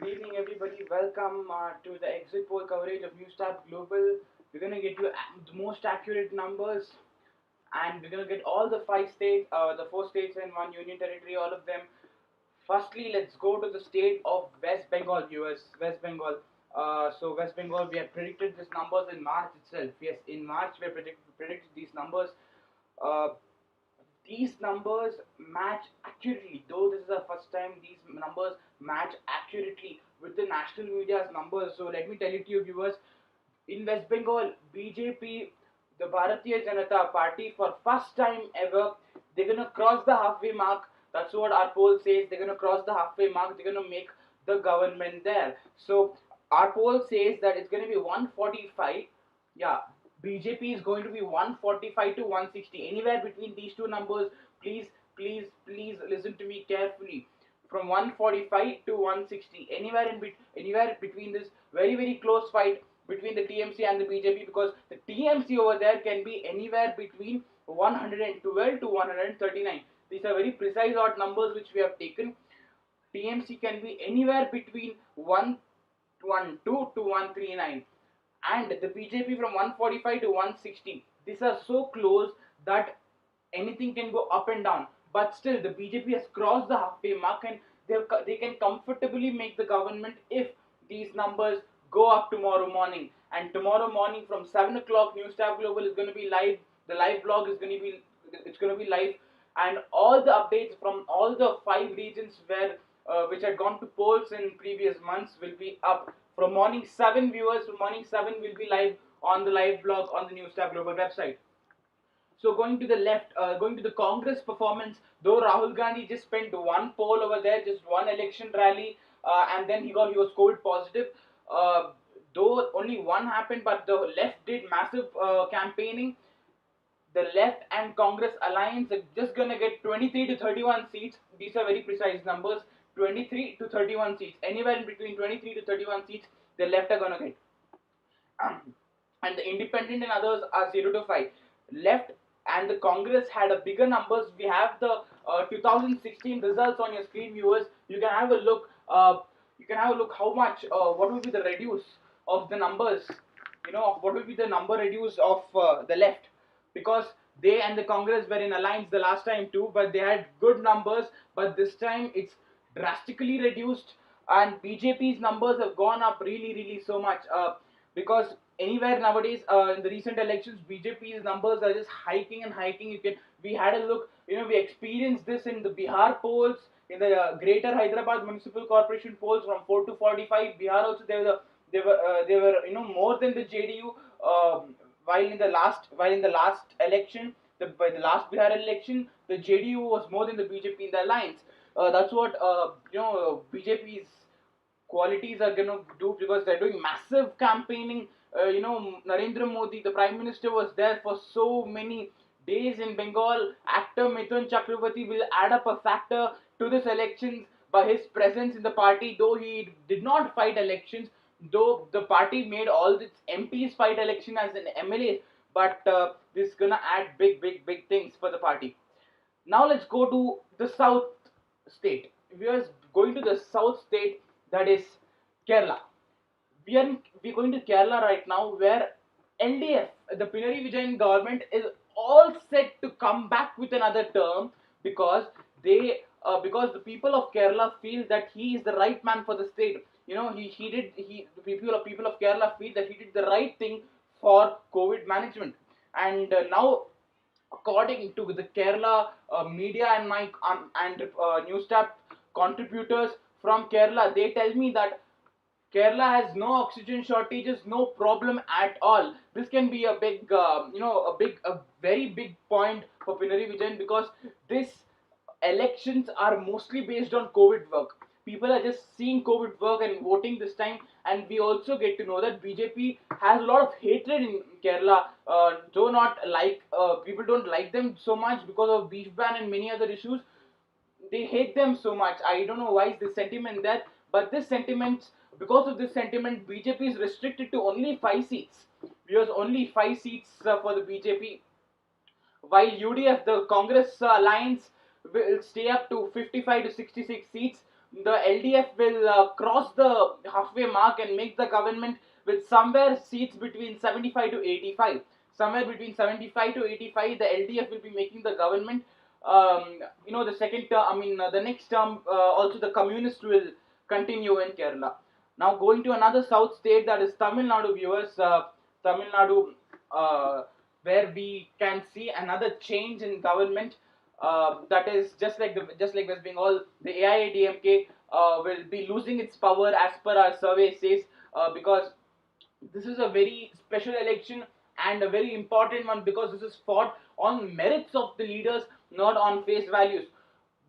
Good evening, everybody. Welcome to the exit poll coverage of Newstab Global. We're gonna get you the most accurate numbers, and we're gonna get all the five states, the four states and one union territory, all of them. Firstly, let's go to the state of West Bengal, US. West Bengal. So West Bengal, we have predicted these numbers in March itself. Yes, in March we have predicted these numbers. Uh, these numbers match accurately, though this is the first time these numbers match accurately with the national media's numbers. So let me tell it to you viewers, in West Bengal, BJP, the Bharatiya Janata Party, for first time ever, they're gonna cross the halfway mark. That's what our poll says. They're gonna cross the halfway mark. They're gonna make the government there. So our poll says that it's gonna be 145. Yeah, BJP is going to be 145 to 160. Anywhere between these two numbers, please, please listen to me carefully. From 145 to 160, anywhere between this very close fight between the TMC and the BJP, because the TMC over there can be anywhere between 112 to 139. These are very precise odd numbers which we have taken. TMC can be anywhere between 112 to 139, and the BJP from 145 to 160. These are so close that anything can go up and down. But still, the BJP has crossed the halfway mark, and they can comfortably make the government if these numbers go up tomorrow morning. And tomorrow morning from 7 o'clock, News Tab Global is going to be live. The live blog is going to be live, and all the updates from all the five regions where which had gone to polls in previous months will be up from morning 7. Viewers from morning 7 will be live on the live blog on the News Tab Global website. So going to the left, going to the Congress performance, though Rahul Gandhi just spent one poll over there, just one election rally, and then he was COVID positive. Uh, though only one happened, but the left did massive campaigning. The left and Congress alliance are just gonna get 23 to 31 seats. These are very precise numbers. 23 to 31 seats. Anywhere in between 23 to 31 seats, the left are gonna get. And the independent and others are 0 to 5. Left and the Congress had a bigger numbers. We have the 2016 results on your screen, viewers. You can have a look. How much. What will be the reduce of the numbers? What will be the number reduce of the left? Because they and the Congress were in alliance the last time too, but they had good numbers. But this time it's drastically reduced, and BJP's numbers have gone up really so much. Because anywhere nowadays in the recent elections, BJP's numbers are just hiking and hiking. We had a look. We experienced this in the Bihar polls, in the Greater Hyderabad Municipal Corporation polls from 4 to 45. Bihar also they were more than the JDU. While in the last election, by the last Bihar election, the JDU was more than the BJP in the alliance. That's what BJP's qualities are going to do, because they're doing massive campaigning. Narendra Modi, the Prime Minister, was there for so many days in Bengal. Actor Mithun Chakravarti will add up a factor to this elections by his presence in the party, though he did not fight elections, though the party made all its MPs fight election as an MLA, but this is gonna add big things for the party. Now let's go to the south state. We are going to the south state, that is Kerala. We're going to Kerala right now, where LDF, the Pinari Vijayan government, is all set to come back with another term, because because the people of Kerala feel that he is the right man for the state. The people of Kerala feel that he did the right thing for COVID management, and now, according to the Kerala media and my news tab contributors from Kerala, they tell me that Kerala has no oxygen shortages, no problem at all. This can be a big, a very big point for Pinari Vijayan, because this elections are mostly based on COVID work. People are just seeing COVID work and voting this time, and we also get to know that BJP has a lot of hatred in Kerala. Though not like people don't like them so much because of beef ban and many other issues. They hate them so much. I don't know why is this sentiment there, but because of this sentiment, BJP is restricted to only 5 seats. Because only 5 seats for the BJP, while UDF, the Congress alliance, will stay up to 55 to 66 seats. the LDF will cross the halfway mark and make the government with somewhere seats between 75 to 85. Somewhere between 75 to 85, the LDF will be making the government. The second term, the next term, also the communists will continue in Kerala. Now going to another south state, that is Tamil Nadu, viewers. Tamil Nadu, where we can see another change in government. That is just like West Bengal, the AIADMK will be losing its power as per our survey says, because this is a very special election and a very important one, because this is fought on merits of the leaders, not on face values.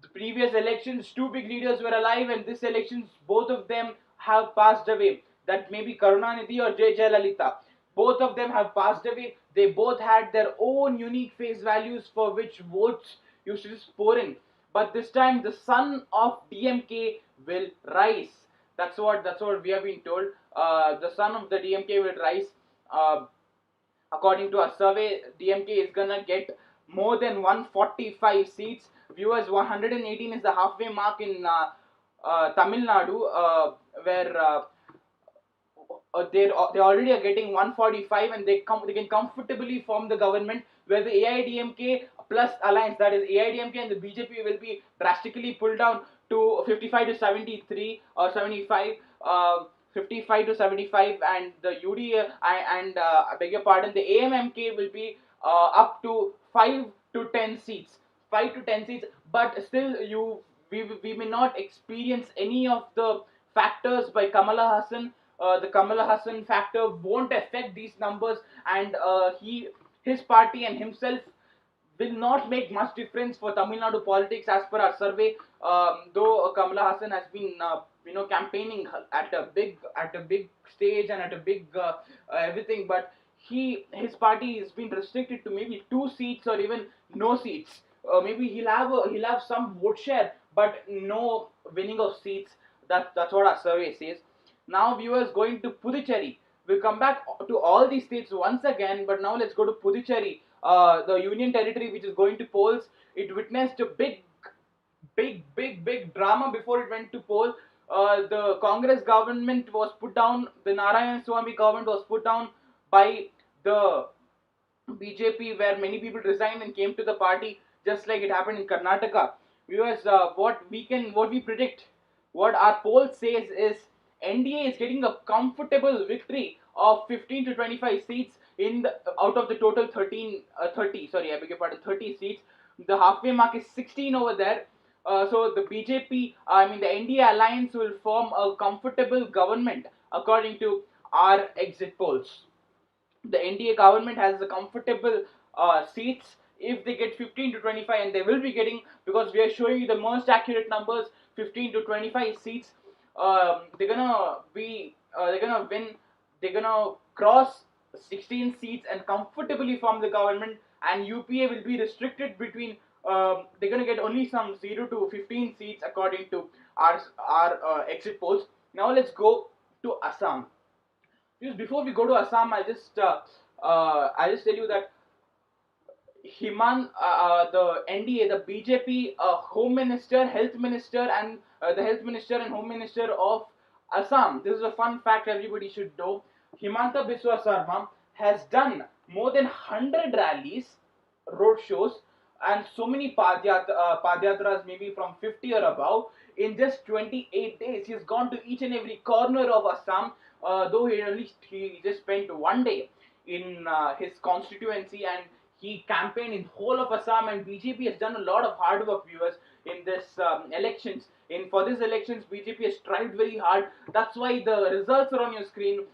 The previous elections, two big leaders were alive, and this elections, both of them have passed away. That may be Karunanidhi or J. Jayalalitha. Both of them have passed away. They both had their own unique face values for which votes used to just pour in. But this time, the son of DMK will rise. That's what we have been told. The son of the DMK will rise. Uh, According to a survey, DMK is gonna get more than 145 seats. Viewers, 118 is the halfway mark in Tamil Nadu, where they already are getting 145, and they can comfortably form the government, where the AIDMK plus alliance, that is AIDMK and the BJP, will be drastically pulled down to 55 to 73 or 75. 55 to 75, and the UDA, and I beg your pardon, the AMMK will be up to 5 to 10 seats. 5 to 10 seats, but still we may not experience any of the factors by Kamala Hassan. The Kamala Hassan factor won't affect these numbers, and his party and himself will not make much difference for Tamil Nadu politics as per our survey. Though Kamala Hassan has been campaigning at a big stage and at a big everything, but his party has been restricted to maybe 2 seats or even no seats. Maybe he'll have some vote share, but no winning of seats. That's what our survey says. Now, viewers, going to Puducherry. We'll come back to all these states once again, but now let's go to Puducherry, the union territory which is going to polls. It witnessed a big drama before it went to poll. The Congress government was put down. The Narayan Swamy government was put down by the BJP, where many people resigned and came to the party, just like it happened in Karnataka. Viewers, what we predict, what our poll says is NDA is getting a comfortable victory of 15 to 25 seats out of the total 30. Sorry, I beg your pardon, 30 seats. The halfway mark is 16 over there. So the BJP, the NDA alliance will form a comfortable government according to our exit polls. The NDA government has the comfortable seats if they get 15 to 25, and they will be getting, because we are showing you the most accurate numbers, 15 to 25 seats. They're gonna win. They're gonna cross 16 seats and comfortably form the government, and UPA will be restricted between. They're gonna get only some 0 to 15 seats according to our exit polls. Now let's go to Assam. Because before we go to Assam, I'll just tell you that the NDA, the BJP Home Minister, Health Minister, and the Health Minister and Home Minister of Assam. This is a fun fact everybody should know. Himanta Biswa Sarma has done more than 100 rallies, road shows, and so many padyatras, maybe from 50 or above, in just 28 days. He's gone to each and every corner of Assam, though he just spent one day in his constituency, and he campaigned in whole of Assam, and BJP has done a lot of hard work, viewers, in this elections. For these elections, BJP has tried very hard. That's why the results are on your screen.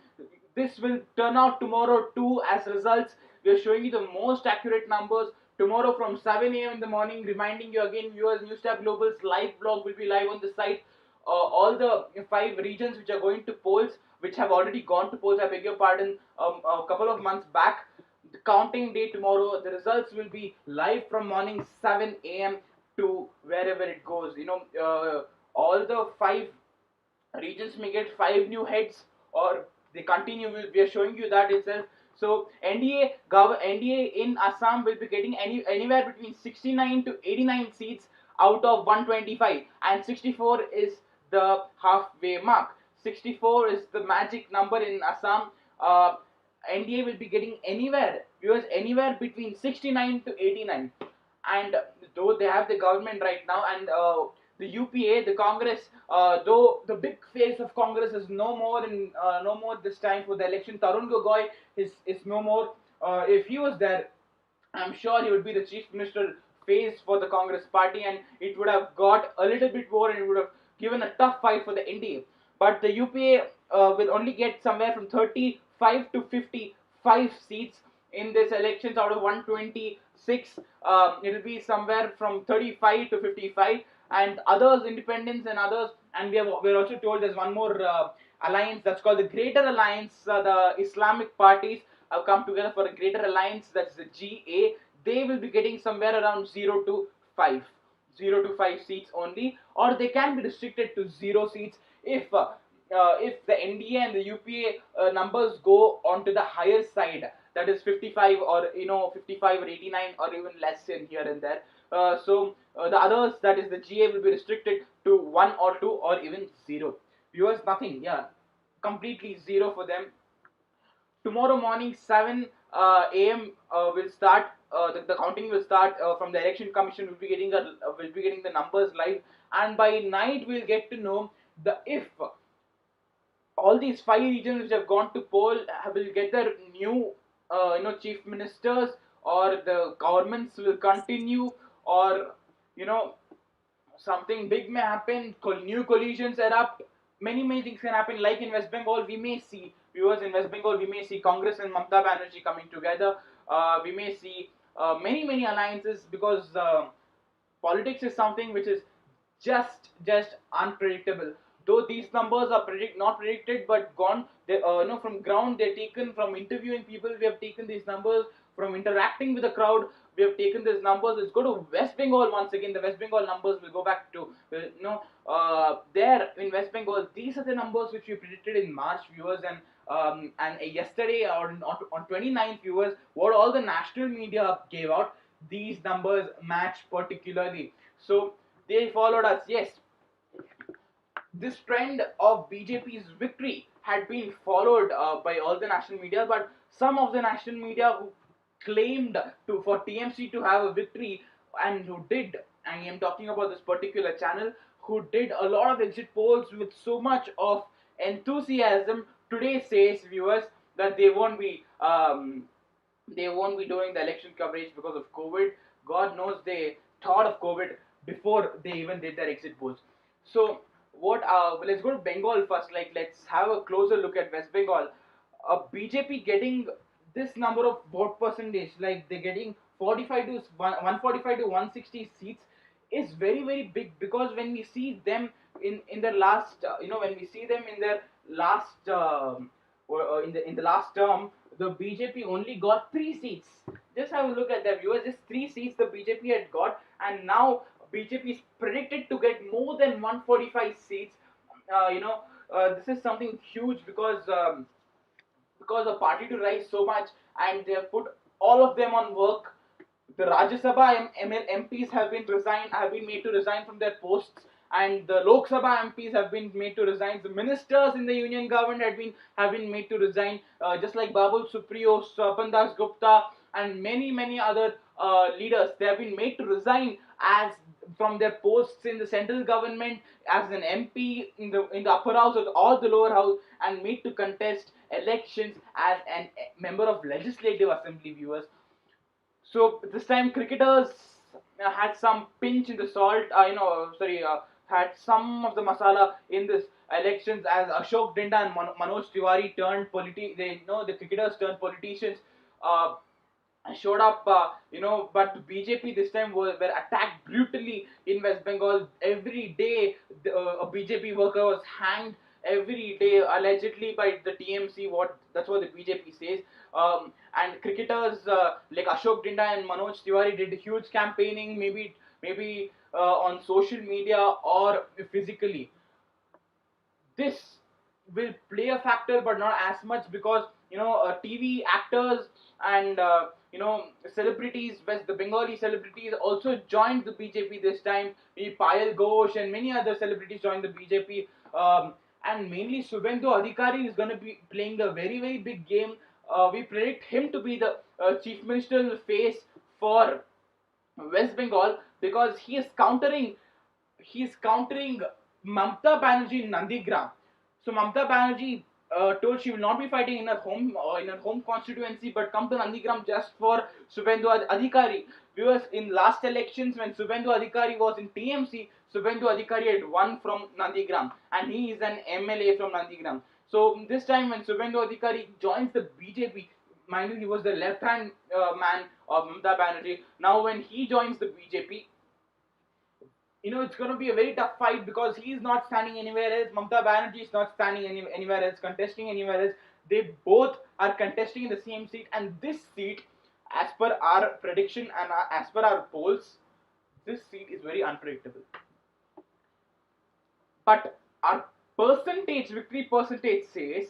This will turn out tomorrow too as results. We are showing you the most accurate numbers tomorrow from 7 a.m. in the morning. Reminding you again, viewers, Newstab Global's live blog will be live on the site. All the 5 regions which are going to polls, which have already gone to polls, I beg your pardon, a couple of months back. The counting day tomorrow, the results will be live from morning 7 a.m. to wherever it goes. All the 5 regions may get 5 new heads, or they continue. We are showing you that itself. So NDA in Assam will be getting anywhere between 69 to 89 seats out of 125, and 64 is the halfway mark. 64 is the magic number in Assam. Uh, NDA will be getting anywhere, viewers, anywhere between 69 to 89. And though they have the government right now, and the UPA, the Congress, though the big face of Congress is no more this time for the election. Tarun Gogoi is no more. If he was there, I'm sure he would be the chief minister face for the Congress party, and it would have got a little bit more, and it would have given a tough fight for the NDA. But the UPA will only get somewhere from 35 to 55 seats in this elections out of 126. It will be somewhere from 35 to 55, and others, independents and others. And we're also told there's one more alliance that's called the Greater Alliance. The Islamic parties have come together for a Greater Alliance, that's the GA. They will be getting somewhere around 0 to 5. 0 to 5 seats only, or they can be restricted to 0 seats if the NDA and the UPA numbers go onto the higher side, that is 55 or 55 or 89 or even less in here and there. The others, that is the GA, will be restricted to 1 or 2 or even 0. Viewers, nothing, yeah, completely 0 for them. Tomorrow morning 7 a.m. Will start. The counting will start from the election commission. Will be getting the numbers live, and by night we'll get to know the if all these 5 regions which have gone to poll will get their new chief ministers, or the governments will continue, or you know something big may happen, new collisions erupt, many things can happen. Like in West Bengal, we may see, viewers, in West Bengal we may see Congress and Mamata Banerjee coming together. We may see many alliances, because politics is something which is just unpredictable. Though these numbers are not predicted but gone, they from ground, they're taken from interviewing people. We have taken these numbers from interacting with the crowd. We have taken these numbers. Let's go to West Bengal once again. The West Bengal numbers will go back to there in West Bengal. These are the numbers which we predicted in March, viewers, and yesterday on 29th, viewers, what all the national media gave out. These numbers match particularly. So they followed us. Yes, this trend of BJP's victory had been followed by all the national media, but some of the national media who claimed for TMC to have a victory, and who did, I am talking about this particular channel, who did a lot of exit polls with so much of enthusiasm, today says, viewers, that they won't be doing the election coverage because of COVID. God knows they thought of COVID before they even did their exit polls. So what? Let's go to Bengal first. Like, let's have a closer look at West Bengal. BJP getting this number of vote percentage, like they're getting 45 to 145 to 160 seats, is very big, because when we see them in their last, when we see them in their last in the last term, the BJP only got 3 seats. Just have a look at that, viewers. Just 3 seats the BJP had got, and now BJP is predicted to get more than 145 seats. This is something huge, because the party to rise so much, and they have put all of them on work. The Rajya Sabha MPs have been made to resign from their posts, and the Lok Sabha MPs have been made to resign. The ministers in the union government have been made to resign, just like Babul Supriyo, Swapan Das Gupta, and many other leaders. They have been made to resign as from their posts in the central government, as an MP in the upper house or all the lower house, and made to contest elections as a member of legislative assembly, viewers. So this time cricketers had some pinch in the salt, had some of the masala in this elections, as Ashok Dinda and Manoj Tiwari turned the cricketers turned politicians. Uh, Showed up, but BJP this time were attacked brutally in West Bengal. Every day, a BJP worker was hanged. Every day, allegedly by the TMC. That's what the BJP says. And cricketers like Ashok Dinda and Manoj Tiwari did huge campaigning, maybe on social media or physically. This will play a factor, but not as much, because TV actors and celebrities, West the Bengali celebrities also joined the BJP this time. Payal Ghosh and many other celebrities joined the BJP. And mainly Subhendu Adhikari is going to be playing a very very big game. We predict him to be the chief ministerial face for West Bengal, because he is countering Mamta Banerjee in Nandigram. So Mamta Banerjee told she will not be fighting in her home constituency, but come to Nandigram just for Subhendu Adhikari. Because in last elections when Subhendu Adhikari was in TMC, Subhendu Adhikari had won from Nandigram, and he is an MLA from Nandigram. So this time when Subhendu Adhikari joins the BJP, mind you, he was the left-hand man of Mamta Banerjee. Now when he joins the BJP, it's going to be a very tough fight, because he is not standing anywhere else. Mamta Banerjee is not standing anywhere else, contesting anywhere else. They both are contesting in the same seat, and this seat, as per our prediction and as per our polls, this seat is very unpredictable. But our victory percentage says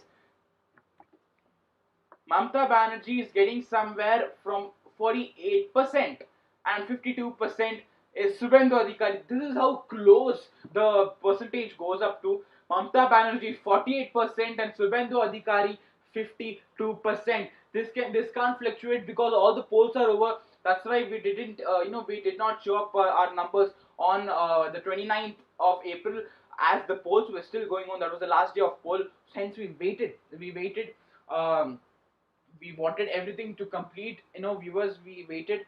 Mamta Banerjee is getting somewhere from 48% and 52% is Subhendu Adhikari. This is how close the percentage goes up to. Mamta Banerjee 48% and Subhendu Adhikari 52%. This can't fluctuate because all the polls are over. That's why we did not show up our numbers on the 29th of April, as the polls were still going on. That was the last day of poll. Hence we waited. Um, we wanted everything to complete. Viewers, we waited.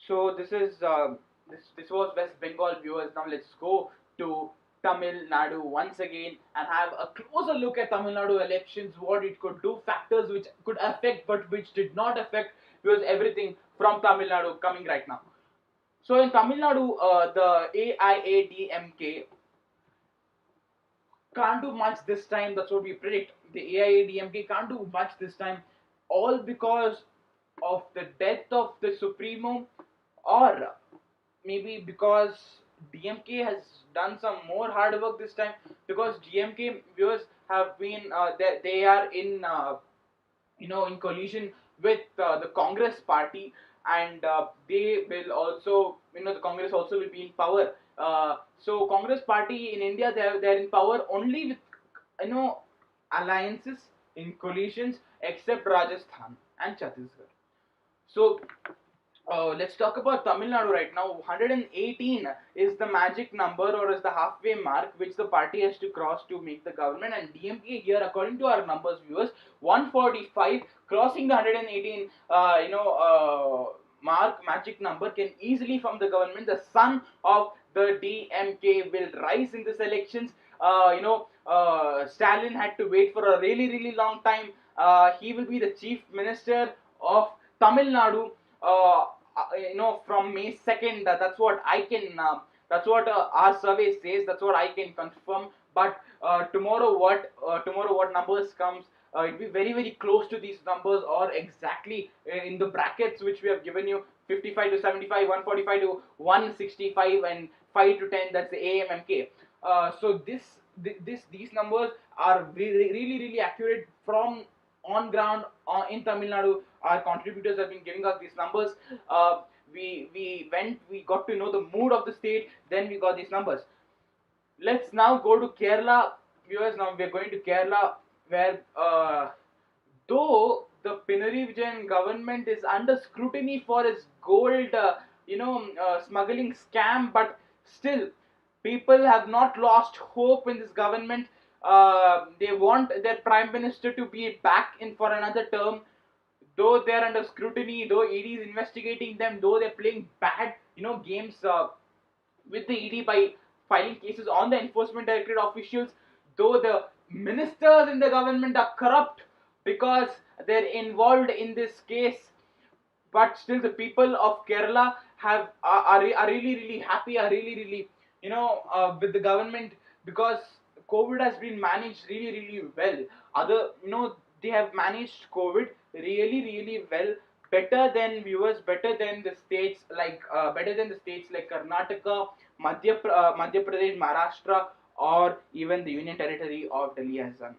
So this was West Bengal, viewers. Now let's go to Tamil Nadu once again and have a closer look at Tamil Nadu elections, what it could do, factors which could affect but which did not affect, because everything from Tamil Nadu coming right now. So in Tamil Nadu, the AIADMK can't do much this time. That's what we predict. The AIADMK can't do much this time, all because of the death of the Supremo, or maybe because DMK has done some more hard work this time. Because DMK viewers have been they are in in collision with the Congress party, and they will also, the Congress also will be in power. So Congress party in India, they're in power only with alliances, in collisions, except Rajasthan and Chhattisgarh. So let's talk about Tamil Nadu right now. 118 is the magic number, or is the halfway mark which the party has to cross to make the government. And DMK here, according to our numbers, viewers, 145, crossing the 118, mark, magic number, can easily form the government. The son of the DMK will rise in these elections. Stalin had to wait for a really, really long time. He will be the chief minister of Tamil Nadu. From May 2nd. That's what I can. That's what our survey says. That's what I can confirm. But tomorrow, what numbers comes? It'll be very very close to these numbers, or exactly in the brackets which we have given you: 55 to 75, 145 to 165, and 5 to 10. That's the AMMK. So these numbers are really really accurate from on ground in Tamil Nadu. Our contributors have been giving us these numbers. We got to know the mood of the state, then we got these numbers. Let's now go to Kerala, viewers. Now we are going to Kerala, where though the Pinarayi Vijayan government is under scrutiny for its gold, smuggling scam, but still people have not lost hope in this government. They want their prime minister to be back in for another term. Though they're under scrutiny, though ED is investigating them, though they're playing bad, games with the ED by filing cases on the enforcement directorate officials, though the ministers in the government are corrupt because they're involved in this case, but still the people of Kerala are really really happy, are really really with the government, because COVID has been managed really really well. They have managed COVID really really well, better than the states like Karnataka, Madhya Pradesh, Maharashtra, or even the Union Territory of Delhi has done.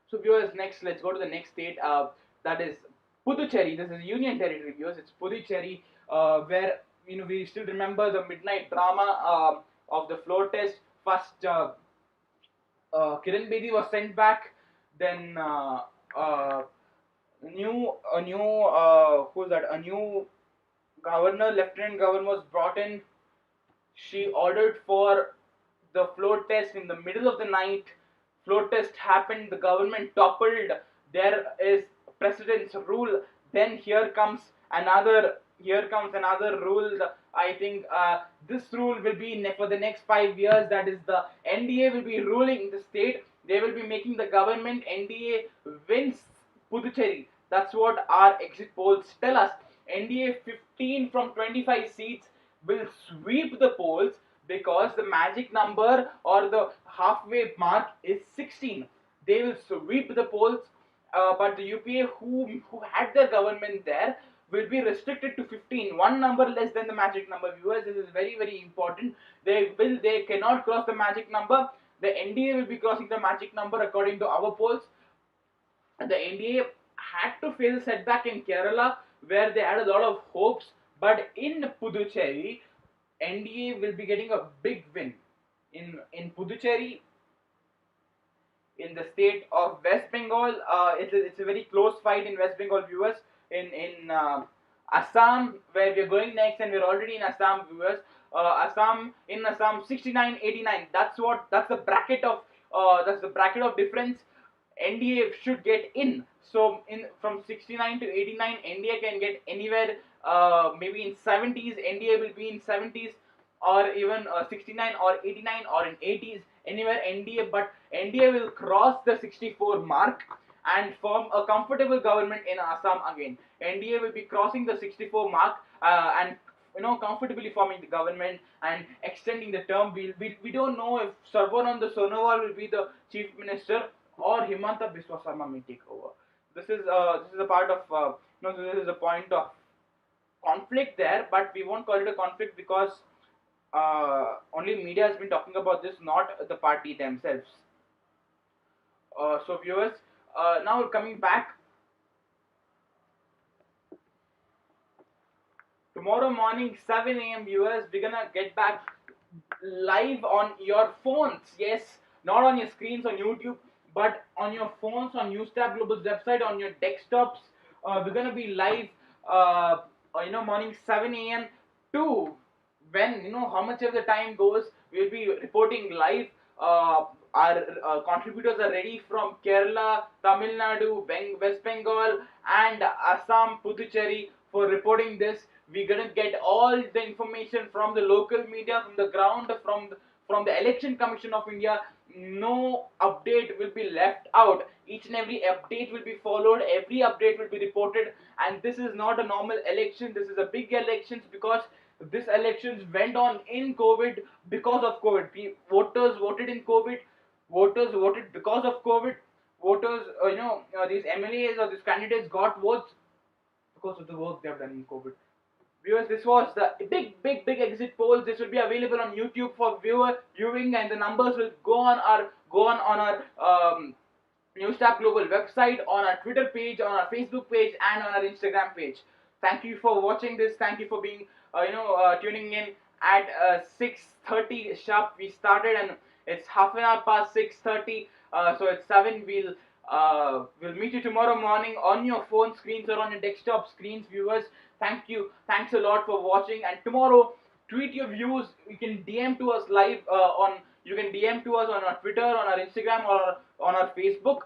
So viewers, next let's go to the next state. That is Puducherry. This is Union Territory, viewers. It's Puducherry, where we still remember the midnight drama of the floor test. First, Kiran Bedi was sent back. Then a new who's that? A new governor, lieutenant governor was brought in. She ordered for the floor test in the middle of the night. Floor test happened. The government toppled. There is president's rule. Then here comes another rule. I think this rule will be for the next 5 years. That is, the NDA will be ruling the state. They will be making the government. NDA wins Puducherry. That's what our exit polls tell us. NDA 15 from 25 seats will sweep the polls because the magic number or the halfway mark is 16. They will sweep the polls, but the UPA who had their government there will be restricted to 15, one number less than the magic number. Viewers, this is very important. They cannot cross the magic number. The NDA will be crossing the magic number according to our polls. The NDA had to face a setback in Kerala where they had a lot of hopes, but in Puducherry, NDA will be getting a big win. In Puducherry, in the state of West Bengal, it's a very close fight in West Bengal, viewers. In Assam, where we're going next, and we're already in Assam, viewers. Assam 69-89. That's the bracket of difference. NDA should get in. So in from 69 to 89, NDA can get anywhere. Maybe in 70s, NDA will be in 70s, or even 69 or 89 or in 80s, anywhere NDA. But NDA will cross the 64 mark and form a comfortable government in Assam again. NDA will be crossing the 64 mark and comfortably forming the government and extending the term. We don't know if Sarvananda Sonowal will be the chief minister or Himanta Biswa Sarma may take over. This is a part of this is a point of conflict there, but we won't call it a conflict because only media has been talking about this, not the party themselves. So viewers, now coming back, tomorrow morning 7 a.m. viewers, we're gonna get back live on your phones. Yes, not on your screens on YouTube, but on your phones, on Newstab Global's website, on your desktops. We're gonna be live, morning 7 a.m. to when how much of the time goes. We'll be reporting live. Our contributors are ready from Kerala, Tamil Nadu, West Bengal, and Assam, Puducherry for reporting this. We're gonna get all the information from the local media, from the ground, from the Election Commission of India. No update will be left out. Each and every update will be followed. Every update will be reported. And this is not a normal election. This is a big election because this elections went on in COVID because of COVID. Voters voted in COVID. Voters voted because of COVID. Voters, these MLAs or these candidates got votes because of the work they have done in COVID. Viewers, this was the big exit polls. This will be available on YouTube for viewing, and the numbers will go on our Newstab Global website, on our Twitter page, on our Facebook page, and on our Instagram page. Thank you for watching this. Thank you for being tuning in at 6:30 sharp. We started and it's half an hour past 6:30. So it's 7. We'll meet you tomorrow morning on your phone screens or on your desktop screens, viewers. Thank you. Thanks a lot for watching. And tomorrow, tweet your views. You can DM to us live You can DM to us on our Twitter, on our Instagram, or on our Facebook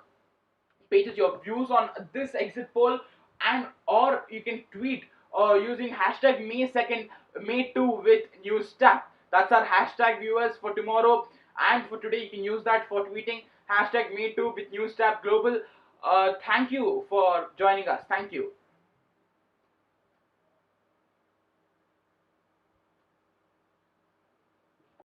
pages your views on this exit poll, and or you can tweet using hashtag May 2nd, May2 with Newstab. That's our hashtag, viewers, for tomorrow. And for today, you can use that for tweeting hashtag May2 with Newstab Global. Thank you for joining us. Thank you.